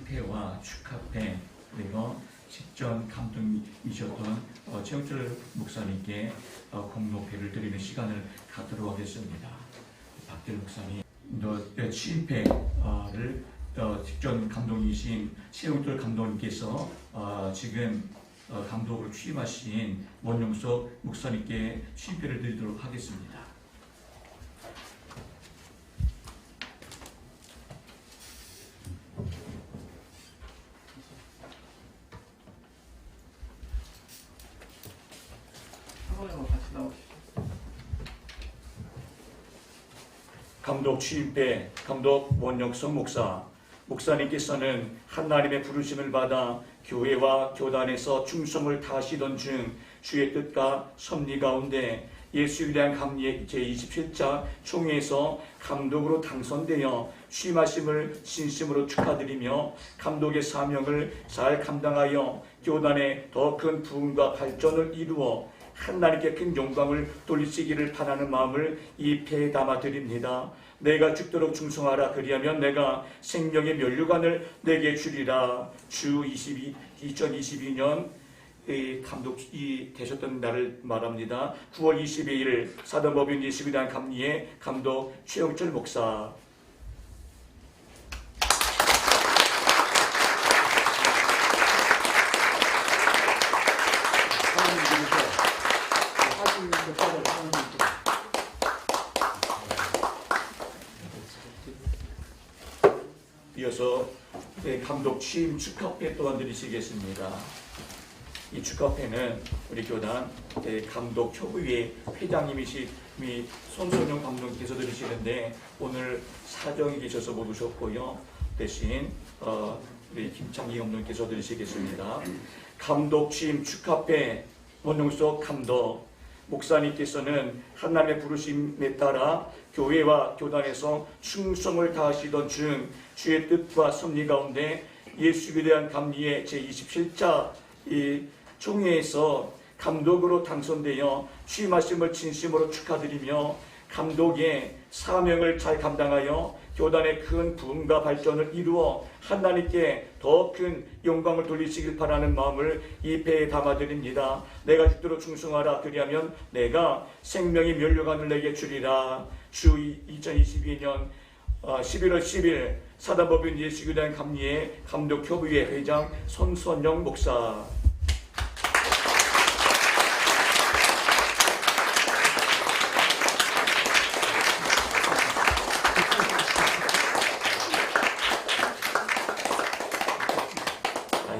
집회와 축하회 그리고 직전 감독이셨던 최영철 목사님께 공로회를 드리는 시간을 갖도록 하겠습니다. 박대일 목사님, 취임회를 직전 감독이신 최영철 감독님께서 지금 감독으로 취임하신 원영석 목사님께 취임회를 드리도록 하겠습니다. 감독 취임회, 감독 원영석 목사님께서는 하나님의 부르심을 받아 교회와 교단에서 충성을 다하시던 중 주의 뜻과 섭리 가운데 예수에 대한 감리의 제27차 총회에서 감독으로 당선되어 취임하심을 진심으로 축하드리며 감독의 사명을 잘 감당하여 교단의 더 큰 부흥과 발전을 이루어 하나님께 큰 영광을 돌리시기를 바라는 마음을 이 패에 담아드립니다. 내가 죽도록 충성하라. 그리하면 내가 생명의 면류관을 내게 주리라. 주 2022년 감독이 되셨던 날을 말합니다. 9월 22일 사도법인 예수에 대한 감리의 감독 최영철 목사. 이어서 감독 취임 축하회 또한 드리시겠습니다. 이 축하회는 우리 교단 감독 협의회 회장님이신 손선영 감독님께서 드리시는데 오늘 사정이 계셔서 못 오셨고요. 대신 우리 김창기 감독님께서 드리시겠습니다. 감독 취임 축하회 원영석 감독 목사님께서는 하나님의 부르심에 따라 교회와 교단에서 충성을 다하시던 중 주의 뜻과 섭리 가운데 예수에 대한 감리의 제27차 이 총회에서 감독으로 당선되어 취임하심을 진심으로 축하드리며 감독의 사명을 잘 감당하여 교단의 큰 부흥과 발전을 이루어 하나님께 더 큰 영광을 돌리시길 바라는 마음을 이 패에 담아드립니다. 내가 죽도록 충성하라. 그리하면 내가 생명의 면류관을 내게 주리라. 주 2022년 11월 10일 사단법인 예수에 대한 감리의 감독협의회 회장 손선영 목사.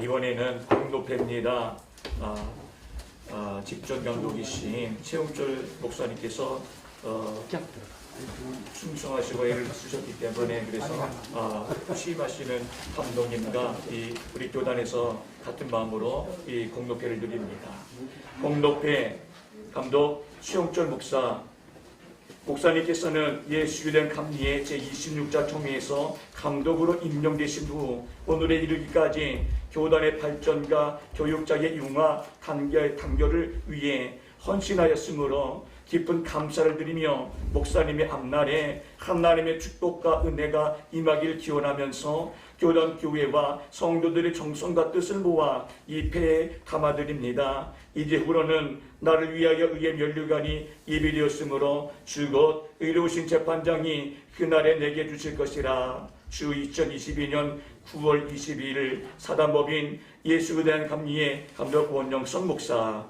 이번에는 공로회입니다. 직전 감독이신 최영철 목사님께서 충성하시고 애를 쓰셨기 때문에 그래서 취임하시는 감독님과 우리 교단에서 같은 마음으로 이 공로회를 드립니다. 공로회 감독 최영철 목사님께서는 예수에 대한 감리의 제26차 총회에서 감독으로 임명되신 후 오늘에 이르기까지 교단의 발전과 교육자의 융화 단결을 위해 헌신하였으므로 깊은 감사를 드리며 목사님의 앞날에 하나님의 축복과 은혜가 임하길 기원하면서 교단 교회와 성도들의 정성과 뜻을 모아 이 패에 담아드립니다. 이제후로는 나를 위하여 의의 면류관이 예비되었으므로 주곧 의로우신 재판장이 그날에 내게 주실 것이라. 주 2022년 9월 22일 사단법인 예수에 대한 감리의 감독 원영석 목사.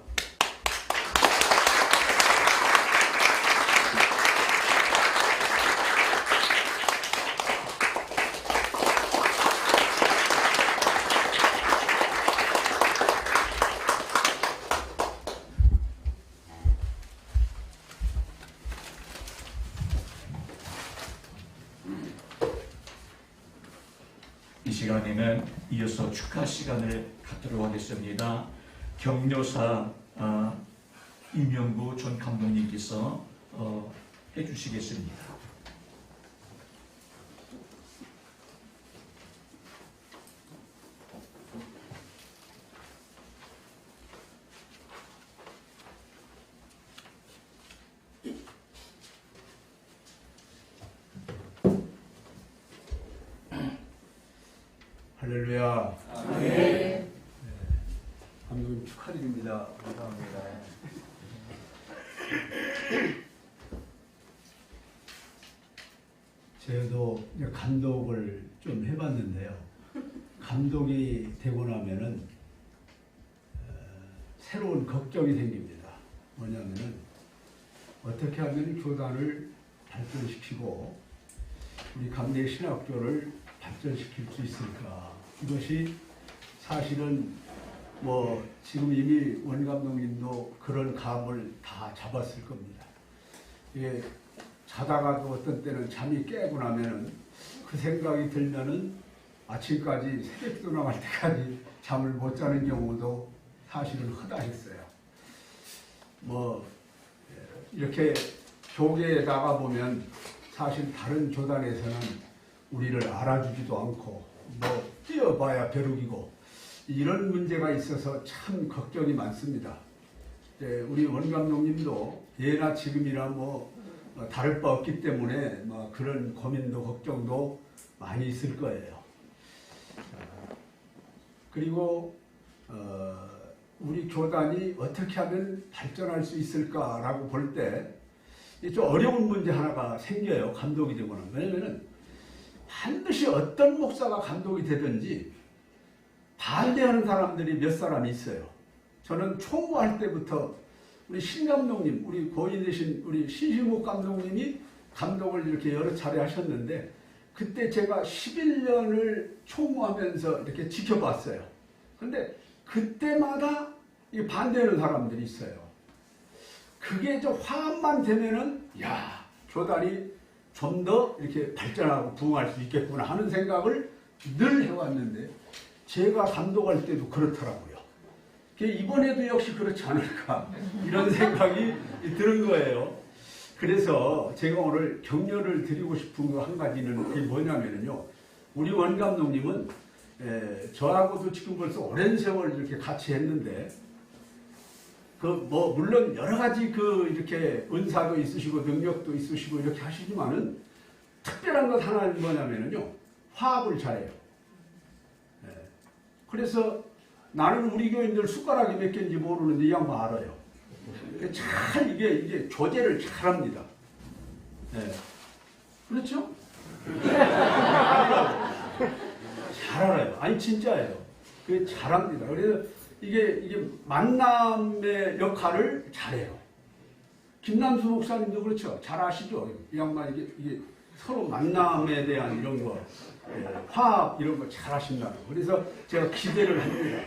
이 시간에는 이어서 축하 시간을 갖도록 하겠습니다. 격려사 임영구 전 감독님께서 해주시겠습니다. 할렐루야. 네. 감독님 축하드립니다. 감사합니다. 저도 감독을 좀 해봤는데요. 감독이 되고 나면은 새로운 걱정이 생깁니다. 뭐냐면은 어떻게 하면 교단을 발전시키고 우리 감리 신학교를 발전시킬 수 있을까? 이것이 사실은 뭐 지금 이미 원 감독님도 그런 감을 다 잡았을 겁니다. 이게 자다가도 어떤 때는 잠이 깨고 나면은 그 생각이 들면은 아침까지 새벽도 나갈 때까지 잠을 못 자는 경우도 사실은 허다했어요. 뭐 이렇게 교계에 나가 보면 사실 다른 교단에서는 우리를 알아주지도 않고 뭐 뛰어봐야 벼룩이고 이런 문제가 있어서 참 걱정이 많습니다. 우리 원 감독님도 예나 지금이나 뭐 다를 바 없기 때문에 뭐 그런 고민도 걱정도 많이 있을 거예요. 그리고 우리 교단이 어떻게 하면 발전할 수 있을까라고 볼 때 좀 어려운 문제 하나가 생겨요. 감독이 되고는. 왜냐면은 반드시 어떤 목사가 감독이 되든지 반대하는 사람들이 몇 사람이 있어요. 저는 총무할 때부터 우리 신 감독님, 우리 고인 되신 우리 신시목 감독님이 감독을 이렇게 여러 차례 하셨는데 그때 제가 11년을 총무하면서 이렇게 지켜봤어요. 근데 그때마다 반대하는 사람들이 있어요. 그게 좀 화합만 되면은 야, 교단이 좀 더 이렇게 발전하고 부흥할 수 있겠구나 하는 생각을 늘 해왔는데 제가 감독할 때도 그렇더라고요. 이번에도 역시 그렇지 않을까 이런 생각이 드는 거예요. 그래서 제가 오늘 격려를 드리고 싶은 거 한 가지는 뭐냐면요. 우리 원 감독님은 저하고도 지금 벌써 오랜 세월 이렇게 같이 했는데 물론 여러 가지 이렇게 은사도 있으시고 능력도 있으시고 이렇게 하시지만은 특별한 것 하나는 뭐냐면요. 화합을 잘해요. 그래서 나는 우리 교인들 숟가락이 몇 개인지 모르는데 이 양반 알아요. 잘 이게 조제를 잘합니다. 그렇죠? 잘 알아요. 아니 진짜예요. 그게 잘합니다. 그래서 이게 만남의 역할을 잘해요. 김남수 목사님도 그렇죠. 잘 아시죠? 이 양반 이게 서로 만남에 대한 이런 거, 화합 이런 거 잘 하신다고. 그래서 제가 기대를 합니다.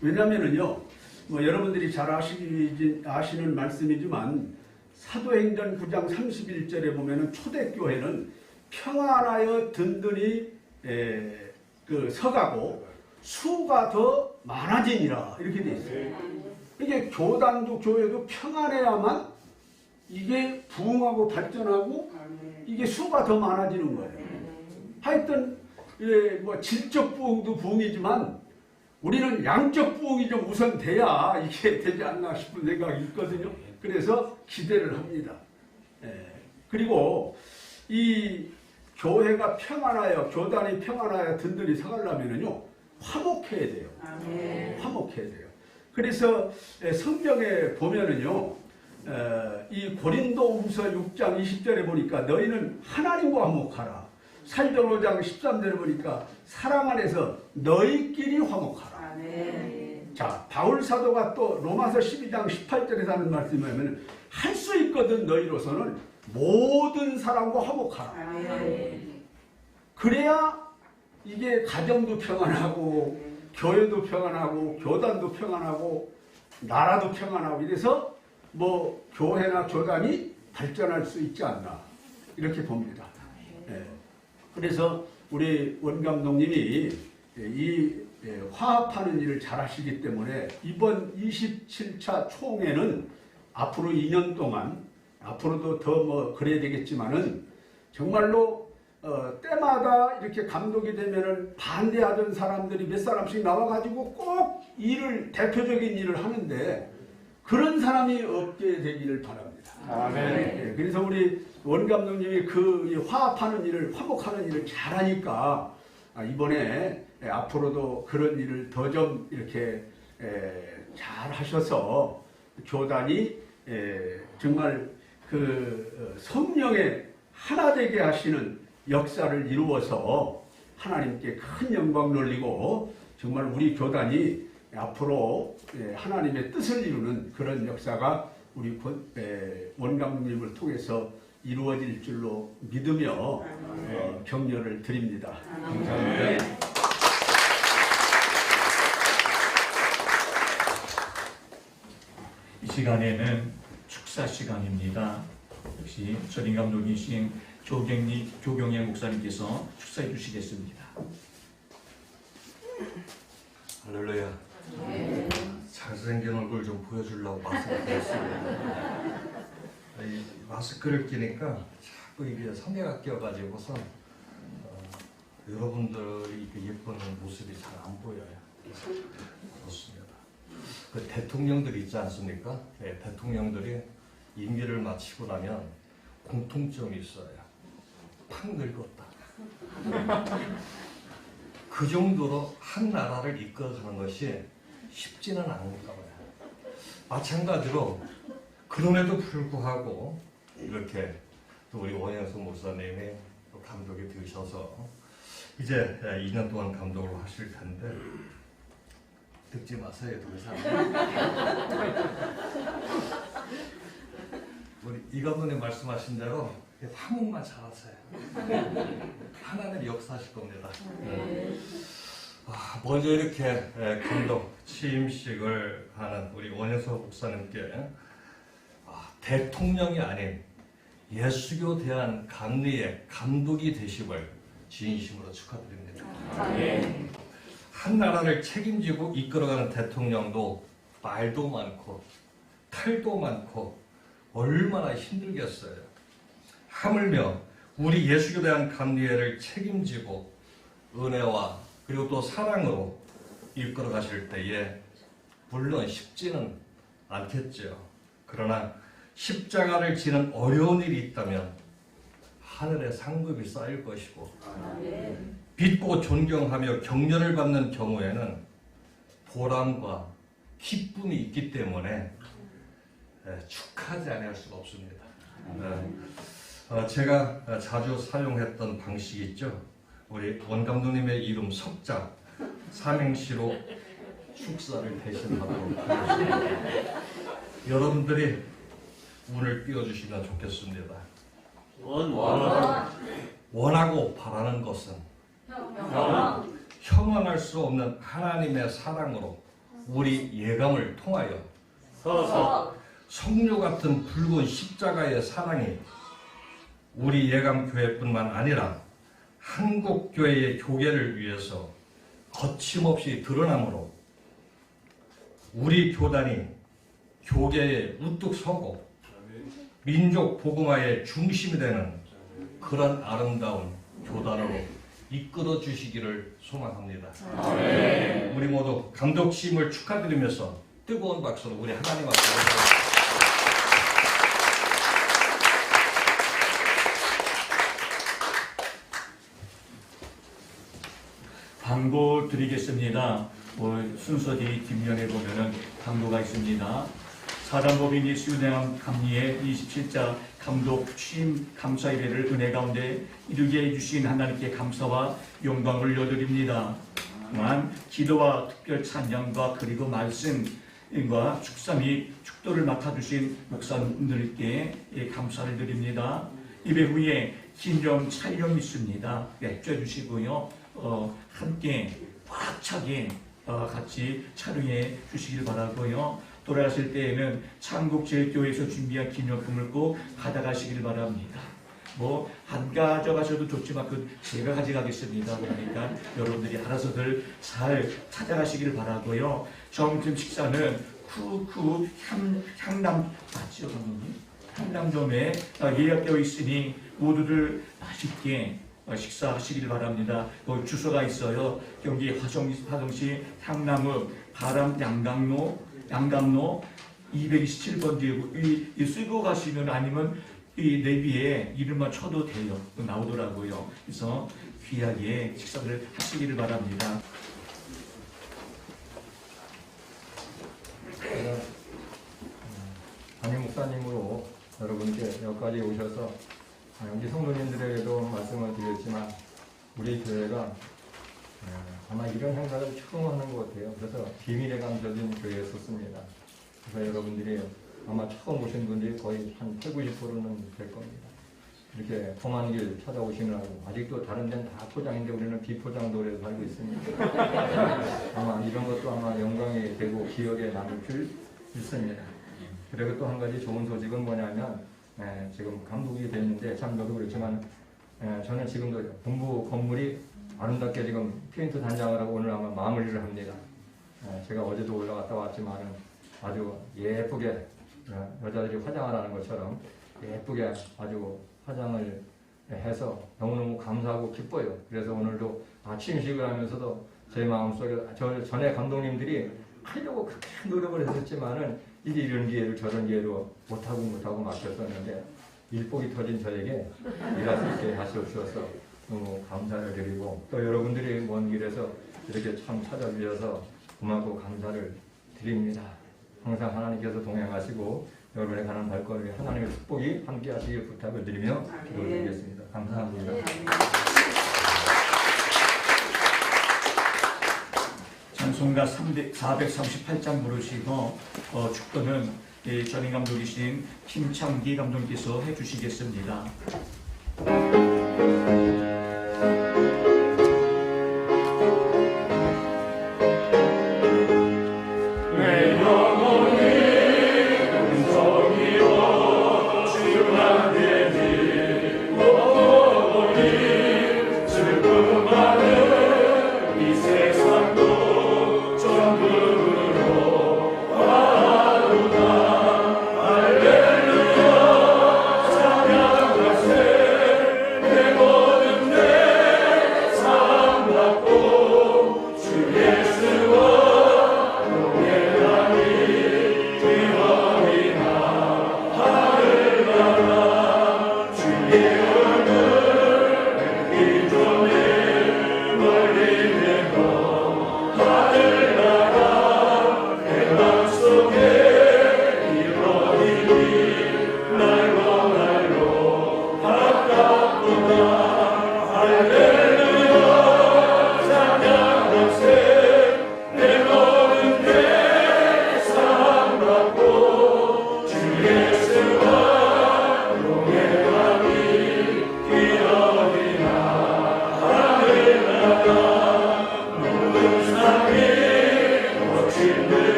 왜냐면은요, 뭐 여러분들이 잘 아시는 말씀이지만 사도행전 9장 31절에 보면은 초대교회는 평안하여 든든히 서가고 수가 더 많아지니라 이렇게 돼 있어요. 이게 교단도 교회도 평안해야만 이게 부흥하고 발전하고 이게 수가 더 많아지는 거예요. 하여튼 뭐 질적 부흥도 부흥이지만 우리는 양적 부흥이 좀 우선 돼야 이게 되지 않나 싶은 생각이 있거든요. 그래서 기대를 합니다. 그리고 이 교회가 평안하여 교단이 평안하여 든든히 서가려면은요 화목해야 돼요. 화목해야 돼요. 그래서 성경에 보면은요, 이 고린도후서 6장 20절에 보니까 너희는 하나님과 화목하라. 사도행 5장 13절에 보니까 사랑 안에서 너희끼리 화목하라. 자, 바울 사도가 또 로마서 12장 18절에 하는 말씀이 뭐냐면 할 수 있거든 너희로서는 모든 사람과 화목하라. 그래야 이게 가정도 평안하고 교회도 평안하고 교단도 평안하고 나라도 평안하고 이래서 뭐 교회나 교단이 발전할 수 있지 않나 이렇게 봅니다. 그래서 우리 원 감독님이 이 화합하는 일을 잘 하시기 때문에 이번 27차 총회는 앞으로 2년 동안 앞으로도 더 뭐 그래야 되겠지만은 정말로 때마다 이렇게 감독이 되면은 반대하던 사람들이 몇 사람씩 나와가지고 꼭 대표적인 일을 하는데 그런 사람이 없게 되기를 바랍니다. 아멘. 그래서 우리 원 감독님이 화합하는 일을, 화목하는 일을 잘하니까 이번에 앞으로도 그런 일을 더 좀 이렇게 잘 하셔서 교단이 정말 그 성령의 하나 되게 하시는 역사를 이루어서 하나님께 큰 영광 돌리고 정말 우리 교단이 앞으로 하나님의 뜻을 이루는 그런 역사가 우리 원감독님을 통해서 이루어질 줄로 믿으며 격려를 드립니다. 감사합니다. 이 시간에는 축사 시간입니다. 역시 전임 감독이신 조경의 목사님께서 축사해 주시겠습니다. 할렐루야. 잘생긴 얼굴 좀 보여주려고 마스크를 꼈습니다. 이 마스크를 끼니까 자꾸 이게 성게가 껴가지고서 여러분들이 그 예쁜 모습이 잘 안 보여요. 그렇습니다. 그 대통령들이 있지 않습니까? 네, 대통령들이 임기를 마치고 나면 공통점이 있어요. 팍 늙었다. 그 정도로 한 나라를 이끌어가는 것이 쉽지는 않은가 봐요. 마찬가지로 그럼에도 불구하고 이렇게 또 우리 원영석 목사님이 또 감독이 되셔서 이제 2년 동안 감독을 하실 텐데 듣지 마세요, 더 이상. 우리 이 감독님 말씀하신 대로 한국만 잘하세요. 하나님 역사하실 겁니다. 먼저 이렇게 감독 취임식을 하는 우리 원영석 목사님께 대통령이 아닌 예수교 대한 감리의 감독이 되심을 진심으로 축하드립니다. 한 나라를 책임지고 이끌어가는 대통령도 말도 많고 탈도 많고 얼마나 힘들겠어요. 하물며 우리 예수교에 대한 감리회를 책임지고 은혜와 그리고 또 사랑으로 이끌어 가실 때에 물론 쉽지는 않겠죠. 그러나 십자가를 지는 어려운 일이 있다면 하늘에 상급이 쌓일 것이고 믿고 존경하며 격려를 받는 경우에는 보람과 기쁨이 있기 때문에 축하하지 않을 수가 없습니다. 제가 자주 사용했던 방식이 있죠. 우리 원 감독님의 이름 석자 삼행시로 축사를 대신하도록 하겠습니다. 여러분들이 운을 띄워주시면 좋겠습니다. 원하고 바라는 것은 형언할 수 없는 하나님의 사랑으로 우리 예감을 통하여 성류 같은 붉은 십자가의 사랑이 우리 예감교회뿐만 아니라 한국교회의 교계를 위해서 거침없이 드러나므로 우리 교단이 교계에 우뚝 서고 민족 복음화의 중심이 되는 그런 아름다운 교단으로 이끌어 주시기를 소망합니다. 우리 모두 감독 취임을 축하드리면서 뜨거운 박수로 우리 하나님 앞에 광고 드리겠습니다. 순서대로 뒷면에 보면은 광고가 있습니다. 사단법인 예수대왕 감리회 27자 감독 취임 감사일회를 은혜 가운데 이루게 해주신 하나님께 감사와 영광을 올려드립니다. 또한 기도와 특별 찬양과 그리고 말씀과 축사 및 축도를 맡아주신 목사님들께 감사를 드립니다. 예배 후에 기념 촬영이 있습니다. 협조해 주시고요. 함께 꽉 차게 같이 촬영해 주시길 바라고요. 돌아가실 때에는 창국제일교회에서 준비한 기념품을 꼭 가져가시길 바랍니다. 안 가져가셔도 좋지만 제가 가져가겠습니다. 그러니까 여러분들이 알아서들 잘 찾아가시길 바라고요. 점심 식사는 쿠쿠 향남 맞죠, 감독님? 향남점에 예약되어 있으니 모두들 맛있게 식사하시길 바랍니다. 주소가 있어요. 경기 화성시 향남읍 바람 양감로 227번지에 이 쓰고 가시면 아니면 이 내비에 이름만 쳐도 돼요. 나오더라고요. 그래서 귀하게 식사를 하시기를 바랍니다. 제가 담임 목사님으로 여러분께 여기까지 오셔서 여기 성도님들에게도 말씀을 드렸지만 우리 교회가 아마 이런 행사를 처음 하는 것 같아요. 그래서 비밀에 감춰진 교회였었습니다. 그래서 여러분들이 아마 처음 오신 분들이 거의 한 80~90%는 될 겁니다. 이렇게 험한 길 찾아오시느라고 아직도 다른 데는 다 포장인데 우리는 비포장도로에 살고 있습니다. 아마 이런 것도 아마 영광이 되고 기억에 남을 줄 믿습니다. 그리고 또 한 가지 좋은 소식은 뭐냐면 지금 감독이 됐는데 참 저도 그렇지만 저는 지금도 본부 건물이 아름답게 지금 페인트 단장을 하고 오늘 아마 마무리를 합니다. 제가 어제도 올라갔다 왔지만은 아주 예쁘게 여자들이 화장을 하는 것처럼 예쁘게 아주 화장을 해서 너무너무 감사하고 기뻐요. 그래서 오늘도 아침식을 하면서도 제 마음속에 전에 감독님들이 하려고 그렇게 노력을 했었지만은 이게 이런 기회를 저런 기회로 못하고 막혔었는데 일복이 터진 저에게 일할 수 있게 하셔서 너무 감사를 드리고 또 여러분들이 먼 길에서 이렇게 참 찾아주셔서 고맙고 감사를 드립니다. 항상 하나님께서 동행하시고 여러분의 가는 발걸음에 하나님의 축복이 함께 하시길 부탁을 드리며 기도드리겠습니다. 감사합니다. 찬송가 438장 부르시고 축도는 전임 감독이신 김창기 감독님께서 해주시겠습니다.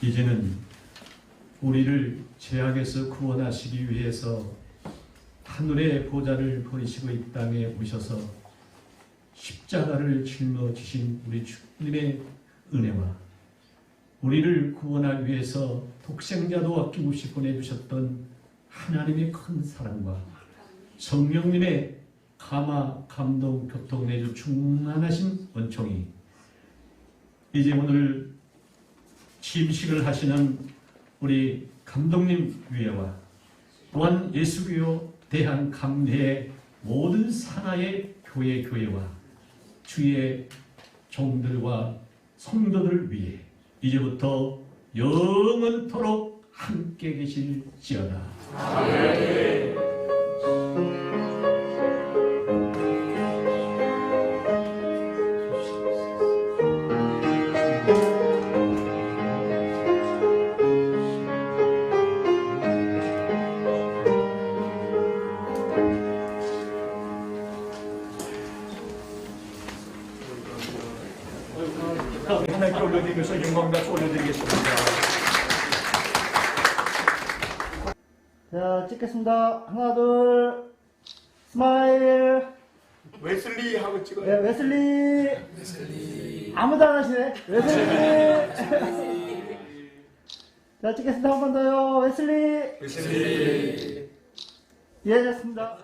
이제는 우리를 죄악에서 구원하시기 위해서 하늘의 보좌를 버리시고 이 땅에 오셔서 십자가를 짊어지신 우리 주님의 은혜와 우리를 구원하기 위해서 독생자도 아낌없이 보내주셨던 하나님의 큰 사랑과 성령님의 감화, 감동, 교통 내주 충만하신 은총이 이제 오늘 침식을 하시는 우리 감독님 위에와 또한 예수교 대한감례의 모든 산하의 교회와 주의 종들과 성도들 위해 이제부터 영원토록 함께 계실지어다. 아멘. 하나님께 올려드리면서 영광 박수 올려드리겠습니다. 자, 찍겠습니다. 하나, 둘, 스마일. 웨슬리 하고 찍어요. 네, 웨슬리. 아무도 안 하시네. 웨슬리. 자, 찍겠습니다. 한 번 더요. 웨슬리. 예, 됐습니다.